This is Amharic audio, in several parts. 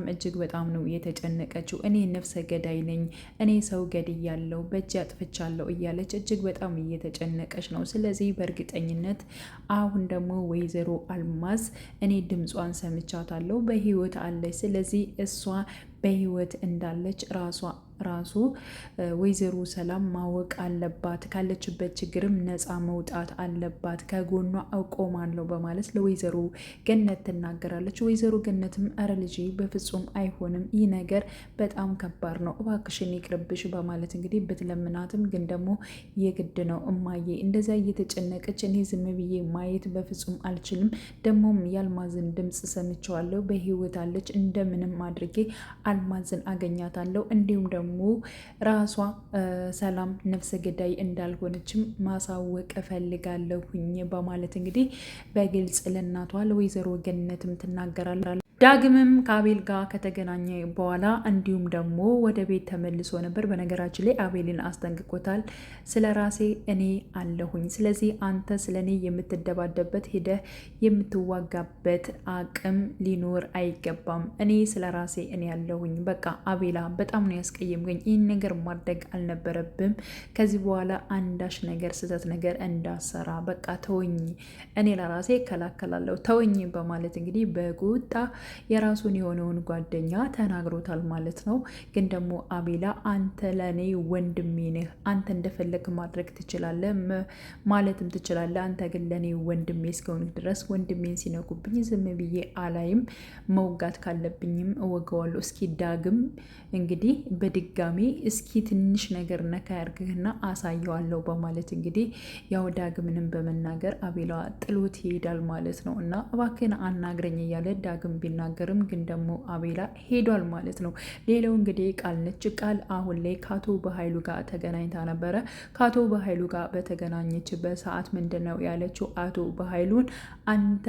እጅግ በጣም ነው የተጨነቀችው። እኔ ነፍሰ ገዳይ ነኝ፣ እኔ ሰው ገድያለሁ፣ በእጅ አጥፍቻለሁ እያለች እጅግ በጣም እየተጨነቀች ነው። ስለዚህ በእርግጠኝነት አሁን ደግሞ ወይዘሮ አልማዝ እኔ ድምጿን ሰምቻታለሁ፣ በህይወት አለች። ስለዚህ እሷ በህይወት እንዳለች ራሱ ወይዘሮ ሰላም ማወቅ አለባት፣ ካለችበት ችግርም ነፃ መውጣት አለባት፣ ከጎኗ እቆማለሁ በማለት ለወይዘሮ ገነት ትናገራለች። ወይዘሮ ገነትም እረ ልጄ በፍጹም አይሆንም፣ ይህ ነገር በጣም ከባድ ነው፣ እባክሽን ይቅርብሽ በማለት እንግዲህ ብትለምናትም ግን ደግሞ የግድ ነው እማዬ፣ እንደዛ እየተጨነቀች እኔ ዝም ብዬ ማየት በፍጹም አልችልም፣ ደግሞም ያልማዝን ድምፅ ሰምቸዋለሁ፣ በህይወት አለች፣ እንደምንም አድርጌ አልማዝን አገኛታለሁ፣ እንዲሁም ደግሞ ራሷ ሰላም ነፍሰ ገዳይ እንዳልሆነችም ማሳወቅ እፈልጋለሁኝ በማለት እንግዲህ በግልጽ ለእናቷ ለወይዘሮ ገነትም ትናገራለች። ዳግምም ከአቤል ጋር ከተገናኘ በኋላ እንዲሁም ደግሞ ወደ ቤት ተመልሶ ነበር። በነገራችን ላይ አቤልን አስጠንቅቆታል። ስለ ራሴ እኔ አለሁኝ፣ ስለዚህ አንተ ስለ እኔ የምትደባደበት ሂደህ የምትዋጋበት አቅም ሊኖር አይገባም። እኔ ስለ ራሴ እኔ አለሁኝ። በቃ አቤላ በጣም ነው ያስቀየምከኝ፣ ይህን ነገር ማድረግ አልነበረብም። ከዚህ በኋላ አንዳች ነገር ስህተት ነገር እንዳሰራ በቃ ተወኝ፣ እኔ ለራሴ እከላከላለሁ፣ ተወኝ በማለት እንግዲህ በቁጣ የራሱን የሆነውን ጓደኛ ተናግሮታል ማለት ነው። ግን ደግሞ አቤላ አንተ ለእኔ ወንድሜ ነህ፣ አንተ እንደፈለግ ማድረግ ትችላለህ ማለትም ትችላለህ፣ አንተ ግን ለእኔ ወንድሜ እስከሆነ ድረስ ወንድሜን ሲነኩብኝ ዝም ብዬ አላይም፣ መውጋት ካለብኝም እወገዋለሁ። እስኪ ዳግም እንግዲህ በድጋሚ እስኪ ትንሽ ነገር ነካ ያርግህና አሳየዋለሁ በማለት እንግዲህ ያው ዳግምንም በመናገር አቤላ ጥሎት ይሄዳል ማለት ነው። እና እባክህን አናግረኝ እያለ ዳግም ቢናገርም ግን ደግሞ አቤላ ሄዷል ማለት ነው። ሌላው እንግዲህ ቃል ነች። ቃል አሁን ላይ ከአቶ በኃይሉ ጋር ተገናኝታ ነበረ። ከአቶ በኃይሉ ጋር በተገናኘችበት ሰዓት ምንድን ነው ያለችው? አቶ በኃይሉን አንተ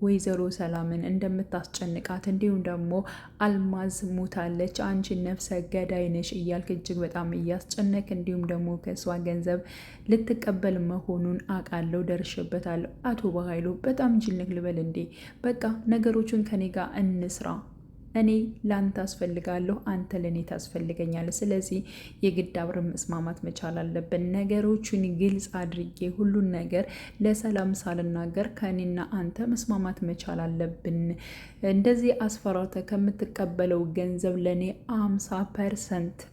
ወይዘሮ ሰላምን እንደምታስጨንቃት እንዲሁም ደግሞ አልማዝ ሙታለች፣ አንቺ ነፍሰ ገዳይ ነሽ እያልክ እጅግ በጣም እያስጨነቅ እንዲሁም ደግሞ ከእሷ ገንዘብ ልትቀበል መሆኑን አውቃለሁ፣ ደርሼበታለሁ። አቶ በኃይሉ በጣም ጅልንክ ልበል እንዴ? በቃ ነገሮቹን ከኔ ጋር እንስራ፣ እኔ ለአንተ አስፈልጋለሁ፣ አንተ ለእኔ ታስፈልገኛለህ። ስለዚህ የግድ አብረን መስማማት መቻል አለብን። ነገሮቹን ግልጽ አድርጌ ሁሉን ነገር ለሰላም ሳልናገር ከእኔና አንተ መስማማት መቻል አለብን። እንደዚህ አስፈራርተ ከምትቀበለው ገንዘብ ለእኔ 50%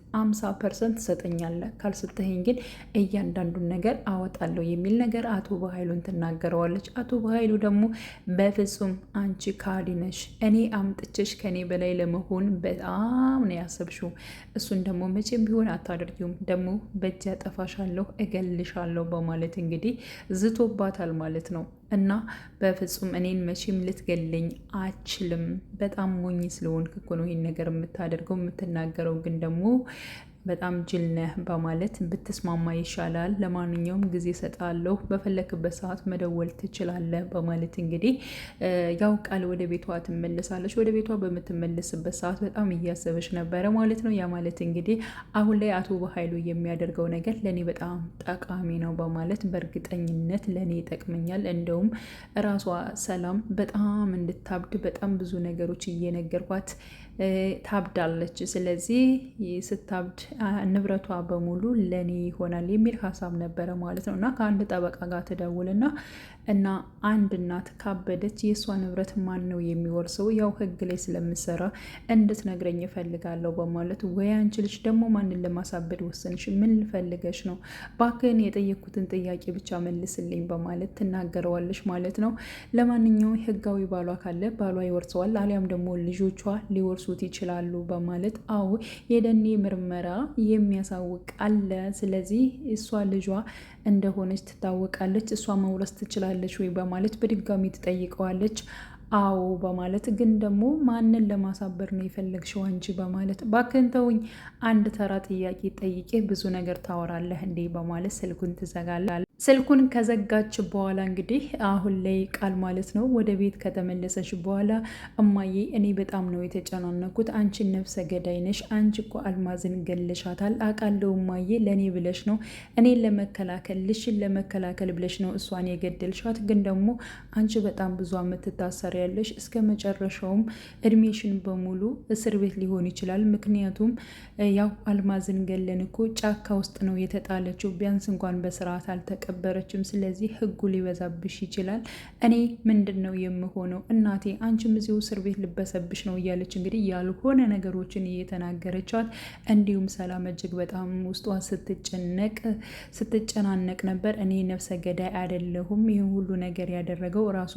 ትሰጠኛለህ፣ ካልሰጠኸኝ ግን እያንዳንዱን ነገር አወጣለሁ የሚል ነገር አቶ በኃይሉን ትናገረዋለች። አቶ በኃይሉ ደግሞ በፍጹም አንቺ ካዲ ነሽ፣ እኔ አምጥቼሽ ከኔ በላይ ለመሆን በጣም ነው ያሰብሽው፣ እሱን ደግሞ መቼም ቢሆን አታደርጊውም፣ ደግሞ በእጅ ያጠፋሻለሁ፣ እገልሻለሁ በማለት እንግዲህ ዝቶባታል ማለት ነው። እና በፍጹም እኔን መቼም ልትገለኝ አችልም፣ በጣም ሞኝ ስለሆንክ እኮ ነው ይህን ነገር የምታደርገው የምትናገረው፣ ግን ደግሞ በጣም ጅል ነህ በማለት ብትስማማ ይሻላል። ለማንኛውም ጊዜ ሰጣለሁ፣ በፈለክበት ሰዓት መደወል ትችላለህ በማለት እንግዲህ ያው ቃል ወደ ቤቷ ትመለሳለች። ወደ ቤቷ በምትመለስበት ሰዓት በጣም እያሰበች ነበረ ማለት ነው። ያ ማለት እንግዲህ አሁን ላይ አቶ በኃይሉ የሚያደርገው ነገር ለእኔ በጣም ጠቃሚ ነው በማለት በእርግጠኝነት ለእኔ ይጠቅመኛል፣ እንደውም ራሷ ሰላም በጣም እንድታብድ በጣም ብዙ ነገሮች እየነገርኳት ታብዳለች። ስለዚህ ስታብድ ንብረቷ በሙሉ ለኔ ይሆናል የሚል ሀሳብ ነበረ ማለት ነው። እና ከአንድ ጠበቃ ጋር ትደውልና እና አንድ እናት ካበደች የእሷ ንብረት ማን ነው የሚወርሰው? ያው ህግ ላይ ስለምሰራ እንድትነግረኝ እፈልጋለሁ በማለት ወይ አንቺ ልጅ ደግሞ ማንን ለማሳበድ ወሰንሽ? ምን ልፈልገሽ ነው? ባክህን የጠየኩትን ጥያቄ ብቻ መልስልኝ በማለት ትናገረዋለች ማለት ነው። ለማንኛውም ህጋዊ ባሏ ካለ ባሏ ይወርሰዋል፣ አሊያም ደግሞ ልጆቿ ሊወርሱት ይችላሉ በማለት አዎ የደኔ ምርመራ የሚያሳውቅ አለ። ስለዚህ እሷ ልጇ እንደሆነች ትታወቃለች፣ እሷ መውረስ ትችላለች ወይ በማለት በድጋሚ ትጠይቀዋለች። አዎ በማለት ግን ደግሞ ማንን ለማሳበር ነው የፈለግሽው አንቺ በማለት ባክህን ተውኝ፣ አንድ ተራ ጥያቄ ጠይቄ ብዙ ነገር ታወራለህ እንዴ በማለት ስልኩን ትዘጋለች። ስልኩን ከዘጋች በኋላ እንግዲህ አሁን ላይ ቃል ማለት ነው ወደ ቤት ከተመለሰች በኋላ እማዬ እኔ በጣም ነው የተጨናነኩት፣ አንቺ ነፍሰ ገዳይ ነሽ፣ አንቺ እኮ አልማዝን ገለሻታል፣ አውቃለሁ እማዬ፣ ለእኔ ብለሽ ነው እኔን ለመከላከል ልሽን ለመከላከል ብለሽ ነው እሷን የገደልሻት፣ ግን ደግሞ አንቺ በጣም ብዙ ዓመት ትታሰሪያለሽ፣ እስከ መጨረሻውም እድሜሽን በሙሉ እስር ቤት ሊሆን ይችላል። ምክንያቱም ያው አልማዝን ገለን እኮ ጫካ ውስጥ ነው የተጣለችው፣ ቢያንስ እንኳን በስርዓት አልተቀበረችም። ስለዚህ ህጉ ሊበዛብሽ ይችላል። እኔ ምንድን ነው የምሆነው? እናቴ አንቺም እዚሁ እስር ቤት ልበሰብሽ ነው እያለች እንግዲህ ያልሆነ ነገሮችን እየተናገረቻት፣ እንዲሁም ሰላም እጅግ በጣም ውስጧ ስትጨናነቅ ነበር። እኔ ነፍሰ ገዳይ አይደለሁም፣ ይህ ሁሉ ነገር ያደረገው ራሱ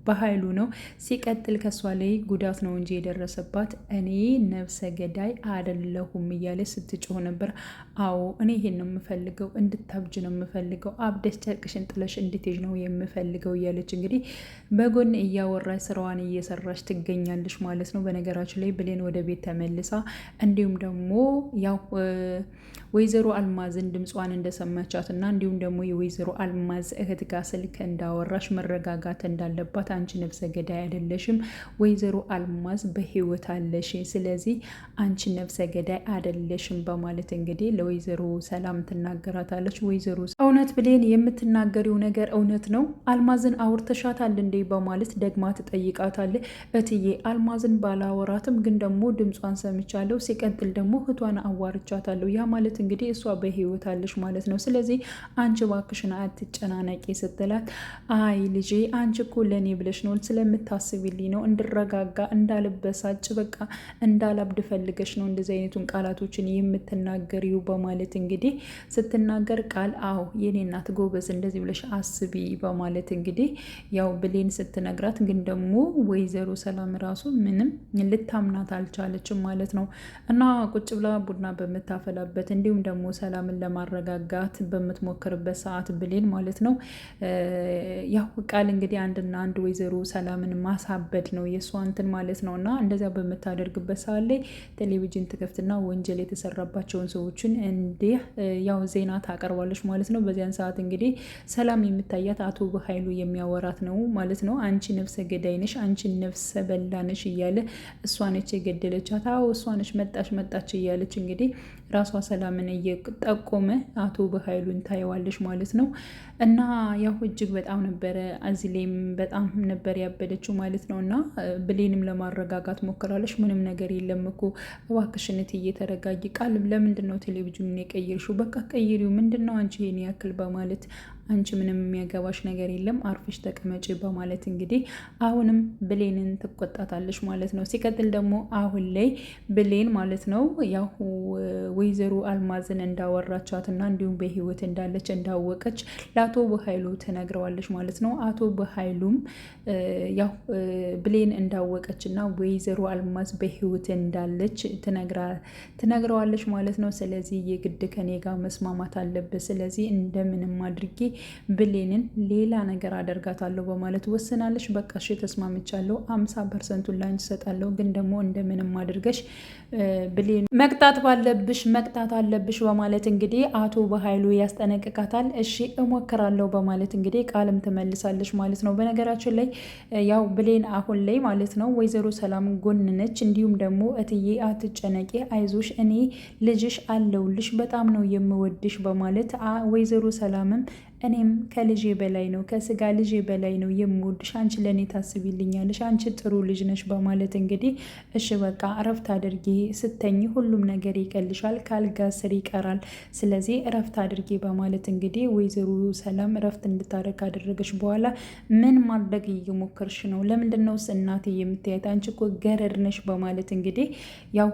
በኃይሉ ነው። ሲቀጥል ከሷ ላይ ጉዳት ነው እንጂ የደረሰባት እኔ ነፍሰ ገዳይ አይደለሁም እያለች ስትጮህ ነበር። አዎ እኔ ይሄን ነው የምፈልገው፣ እንድታብጅ ነው የምፈልገው፣ አብደሽ ጨርቅሽን ጥለሽ እንድትሄጂ ነው የምፈልገው እያለች እንግዲህ በጎን እያወራች ስራዋን እየሰራች ትገኛለች ማለት ነው። በነገራችን ላይ ብሌን ወደ ቤት ተመልሳ እንዲሁም ደግሞ ያው ወይዘሮ አልማዝን ድምጿን እንደሰማቻት እና እንዲሁም ደግሞ የወይዘሮ አልማዝ እህት ጋር ስልክ እንዳወራሽ መረጋጋት እንዳለባት፣ አንቺ ነፍሰ ገዳይ አይደለሽም፣ ወይዘሮ አልማዝ በህይወት አለሽ፣ ስለዚህ አንቺ ነፍሰ ገዳይ አይደለሽም በማለት እንግዲህ ለወይዘሮ ሰላም ትናገራታለች። ወይዘሮ እውነት ብሌን የምትናገሪው ነገር እውነት ነው? አልማዝን አውርተሻታል እንዴ? በማለት ደግማ ትጠይቃታለች። እትዬ አልማዝን ባላወራትም ግን ደግሞ ድምጿን ሰምቻለሁ፣ ሲቀጥል ደግሞ እህቷን አዋርቻታለሁ። ያ ማለት እንግዲህ እሷ በህይወት አለሽ ማለት ነው። ስለዚህ አንቺ እባክሽን አትጨናነቂ ስትላት፣ አይ ልጄ አንቺ እኮ ለእኔ ብለሽ ነው ስለምታስቢልኝ ነው እንድረጋጋ እንዳልበሳጭ በቃ እንዳላብድ ፈልገሽ ነው እንደዚህ አይነቱን ቃላቶችን የምትናገሪው በማለት እንግዲህ ስትናገር ቃል አዎ የኔ እናት ጎበዝ እንደዚህ ብለሽ አስቢ በማለት እንግዲህ ያው ብሌን ስትነግራት፣ ግን ደግሞ ወይዘሮ ሰላም ራሱ ምንም ልታምናት አልቻለችም ማለት ነው። እና ቁጭ ብላ ቡና በምታፈላበት እንዲሁም ደግሞ ሰላምን ለማረጋጋት በምትሞክርበት ሰዓት ብሌን ማለት ነው ያው ቃል እንግዲህ አንድና አንድ ወይዘሮ ሰላምን ማሳበድ ነው የእሷ እንትን ማለት ነው። እና እንደዚያ በምታደርግበት ሰዓት ላይ ቴሌቪዥን ትከፍትና ወንጀል የተሰራባቸውን ሰዎችን እንዲህ ያው ዜና ታቀርባለች ማለት ነው። በዚያን ሰዓት እንግዲህ ሰላም የምታያት አቶ በኃይሉ የሚያወራት ነው ማለት ነው። አንቺ ነፍሰ ገዳይ ነሽ፣ አንቺ ነፍሰ በላ ነሽ እያለ እሷ ነች የገደለቻት፣ አዎ እሷ ነች መጣች እያለች እንግዲህ ራሷ ሰላምን እየጠቆመ አቶ በኃይሉን ታየዋለች ማለት ነው። እና ያው እጅግ በጣም ነበረ እዚህ ላይም በጣም ነበር ያበደችው ማለት ነው። እና ብሌንም ለማረጋጋት ሞክራለች። ምንም ነገር የለም እኮ እባክሽን እትዬ ተረጋጊ፣ ቃል ለምንድን ነው ቴሌቪዥኑን የቀየርሽው? በቃ ቀይሪው፣ ምንድን ነው አንቺ ይሄን ያክል በማለት አንቺ ምንም የሚያገባሽ ነገር የለም አርፍሽ ተቀመጪ በማለት እንግዲህ አሁንም ብሌንን ትቆጣታለች ማለት ነው። ሲቀጥል ደግሞ አሁን ላይ ብሌን ማለት ነው ያው ወይዘሮ አልማዝን እንዳወራቻትና እንዲሁም በህይወት እንዳለች እንዳወቀች ለአቶ በኃይሉ ትነግረዋለች ማለት ነው። አቶ በኃይሉም ያው ብሌን እንዳወቀችና ወይዘሮ አልማዝ በህይወት እንዳለች ትነግረዋለች ማለት ነው። ስለዚህ የግድ ከኔ ጋር መስማማት አለበት፣ ስለዚህ እንደምንም አድርጌ ብሌንን ሌላ ነገር አደርጋታለሁ በማለት ወስናለች። በቃ እሺ ተስማምቻለሁ፣ 50%ቱን ላንቺ እሰጣለሁ፣ ግን ደግሞ እንደምንም አድርገሽ ብሌን መቅጣት ባለብሽ መቅጣት አለብሽ በማለት እንግዲህ አቶ በኃይሉ ያስጠነቅቃታል። እሺ እሞክራለሁ በማለት እንግዲህ ቃልም ትመልሳለች ማለት ነው። በነገራችን ላይ ያው ብሌን አሁን ላይ ማለት ነው ወይዘሮ ሰላም ጎን ነች። እንዲሁም ደግሞ እትዬ አትጨነቂ፣ አይዞሽ፣ እኔ ልጅሽ አለውልሽ፣ በጣም ነው የምወድሽ በማለት ወይዘሮ ሰላምም እኔም ከልጄ በላይ ነው ከስጋ ልጄ በላይ ነው የምወድሽ፣ አንቺ ለእኔ ታስቢልኛለሽ፣ አንቺ ጥሩ ልጅ ነሽ በማለት እንግዲህ እሺ በቃ እረፍት አድርጌ ስተኝ ሁሉም ነገር ይቀልሻል፣ ካልጋ ስር ይቀራል፣ ስለዚህ እረፍት አድርጌ በማለት እንግዲህ ወይዘሮ ሰላም እረፍት እንድታደርግ ካደረገች በኋላ ምን ማድረግ እየሞከርሽ ነው? ለምንድን ነው እናቴ የምታያት? አንቺ እኮ ገረድ ነሽ በማለት እንግዲህ ያው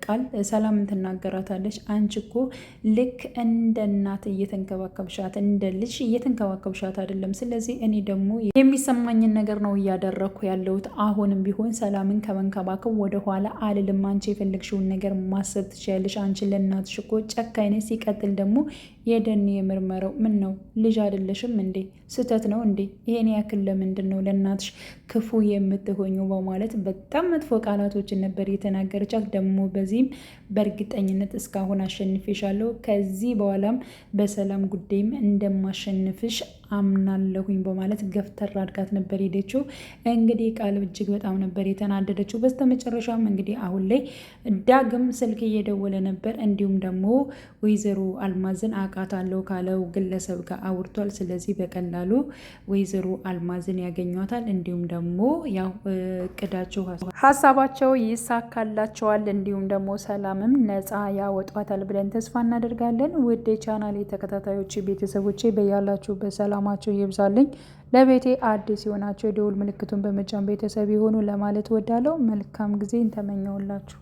ቃል ሰላምን ትናገራታለች። አንቺ እኮ ልክ እንደ እናት እየተንከባከብሻት እንደ ልጅ እየተንከባከብሻት አይደለም። ስለዚህ እኔ ደግሞ የሚሰማኝን ነገር ነው እያደረግኩ ያለሁት። አሁንም ቢሆን ሰላምን ከመንከባከብ ወደኋላ አልልም። አንቺ የፈለግሽውን ነገር ማሰብ ትችያለሽ። አንቺ ለእናትሽ እኮ ጨካኝ ነሽ። ሲቀጥል ደግሞ የደን የምርመረው ምን ነው ልጅ አይደለሽም እንዴ? ስህተት ነው እንዴ? ይሄን ያክል ለምንድን ነው ለእናትሽ ክፉ የምትሆኙ? በማለት በጣም መጥፎ ቃላቶችን ነበር የተናገረቻት። ደግሞ በዚህም በእርግጠኝነት እስካሁን አሸንፌሻለሁ፣ ከዚህ በኋላም በሰላም ጉዳይም እንደማሸንፍሽ አምናለሁኝ በማለት ገፍተር አድርጋት ነበር ሄደችው። እንግዲህ ቃል እጅግ በጣም ነበር የተናደደችው። በስተመጨረሻም እንግዲህ አሁን ላይ ዳግም ስልክ እየደወለ ነበር። እንዲሁም ደግሞ ወይዘሮ አልማዝን አውቃታለሁ ካለው ግለሰብ ጋር አውርቷል። ስለዚህ በቀላሉ ወይዘሮ አልማዝን ያገኟታል። እንዲሁም ደግሞ ያው እቅዳቸው ሀሳባቸው ይሳካላቸዋል። እንዲሁም ደግሞ ሰላምም ነፃ ያወጧታል ብለን ተስፋ እናደርጋለን። ውድ የቻናሌ ተከታታዮች ቤተሰቦቼ በያላችሁ በሰላማቸው ይብዛልኝ። ለቤቴ አዲስ የሆናቸው የደውል ምልክቱን በመጫን ቤተሰብ የሆኑ ለማለት ወዳለው መልካም ጊዜ እንተመኘውላችሁ።